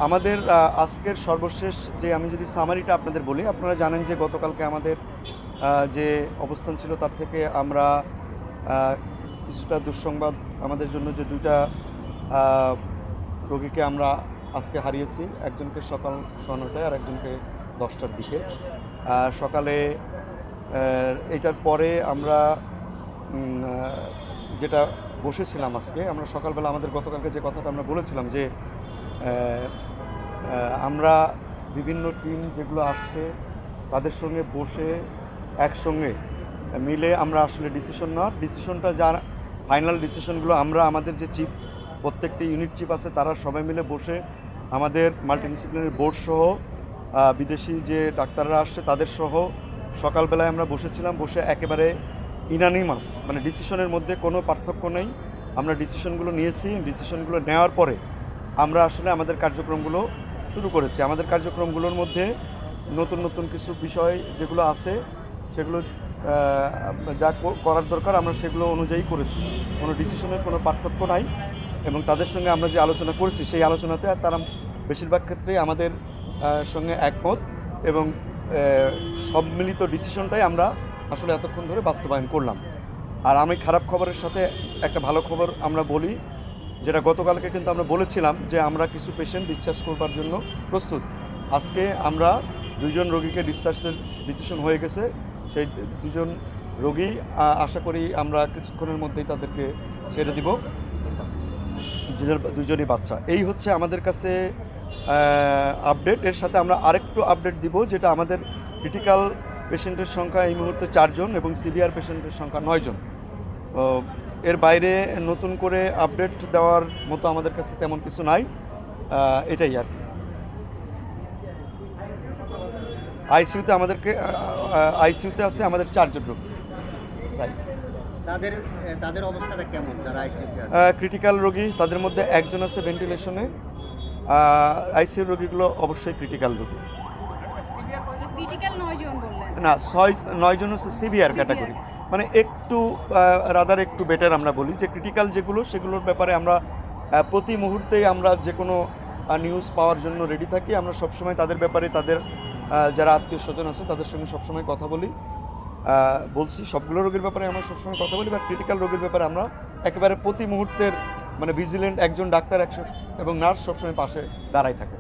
আমাদের আজকের সর্বশেষ যে আমি যদি সামারিটা আপনাদের বলি, আপনারা জানেন যে গতকালকে আমাদের যে অবস্থান ছিল তার থেকে আমরা কিছুটা দুঃসংবাদ আমাদের জন্য যে দুইটা রোগীকে আমরা আজকে হারিয়েছি, একজনকে সকাল 9টায় আর একজনকে 10টার দিকে। সকালে এটার পরে আমরা যেটা বসেছিলাম আজকে, আমরা সকালবেলা আমাদের গতকালকে যে কথাটা আমরা বলেছিলাম যে আমরা বিভিন্ন টিম যেগুলো আসছে তাদের সঙ্গে বসে একসঙ্গে মিলে আমরা আসলে ডিসিশনটা যার ফাইনাল ডিসিশনগুলো আমরা আমাদের যে চিফ, প্রত্যেকটি ইউনিট চিফ আছে, তারা সবাই মিলে বসে আমাদের মাল্টিডিসিপ্লিনারি বোর্ড সহ বিদেশি যে ডাক্তাররা আসছে তাদের সহ সকালবেলায় আমরা বসেছিলাম, বসে একেবারে ইনানিমাস, মানে ডিসিশনের মধ্যে কোনো পার্থক্য নেই, আমরা ডিসিশনগুলো নিয়েছি। ডিসিশনগুলো নেওয়ার পরে আমরা আসলে আমাদের কার্যক্রমগুলো শুরু করেছি। আমাদের কার্যক্রমগুলোর মধ্যে নতুন নতুন কিছু বিষয় যেগুলো আছে সেগুলো যা করার দরকার আমরা সেগুলো অনুযায়ী করেছি। কোনো ডিসিশনের কোনো পার্থক্য নাই এবং তাদের সঙ্গে আমরা যে আলোচনা করেছি সেই আলোচনাতে তারা বেশিরভাগ ক্ষেত্রেই আমাদের সঙ্গে একমত এবং সম্মিলিত ডিসিশনটাই আমরা আসলে এতক্ষণ ধরে বাস্তবায়ন করলাম। আর আমি খারাপ খবরের সাথে একটা ভালো খবর আমরা বলি, যেটা গতকালকে কিন্তু আমরা বলেছিলাম যে আমরা কিছু পেশেন্ট ডিসচার্জ করবার জন্য প্রস্তুত। আজকে আমরা 2 জন রোগীকে ডিসচার্জের ডিসিশন হয়ে গেছে। সেই 2 জন রোগী আশা করি আমরা কিছুক্ষণের মধ্যেই তাদেরকে ছেড়ে দিব, 2 জনই বাচ্চা। এই হচ্ছে আমাদের কাছে আপডেট। এর সাথে আমরা আরেকটু আপডেট দিব, যেটা আমাদের ক্রিটিক্যাল পেশেন্টের সংখ্যা এই মুহূর্তে 4 জন এবং সিভিয়ার পেশেন্টের সংখ্যা 9 জন। এর বাইরে নতুন করে আপডেট দেওয়ার মতো আমাদের কাছে তেমন কিছু নাই, এটাই আর কি। আইসিইউতে আছে আমাদের 4 জন রোগী। তাদের অবস্থাটা কেমন? যারা আইসিইউতে আছে ক্রিটিক্যাল রোগী, তাদের মধ্যে একজন আছে ভেন্টিলেশনে। আইসিইউ রোগীগুলো অবশ্যই ক্রিটিক্যাল রোগী। না, 9 জন হচ্ছে সিভিয়ার ক্যাটাগরি, মানে একটু একটু বেটার। আমরা বলি যে ক্রিটিক্যাল যেগুলো সেগুলোর ব্যাপারে আমরা প্রতি মুহূর্তেই আমরা যে কোনো নিউজ পাওয়ার জন্য রেডি থাকি। আমরা সবসময় তাদের ব্যাপারে তাদের যারা আত্মীয় স্বজন আছে তাদের সঙ্গে সবসময় কথা বলছি সবগুলো রোগীর ব্যাপারে আমরা সবসময় কথা বলি, বা ক্রিটিক্যাল রোগীর ব্যাপারে আমরা একেবারে প্রতি মুহূর্তের মানে ভিজিলেন্ট একজন ডাক্তার এবং নার্স সবসময় পাশে দাঁড়াই থাকে।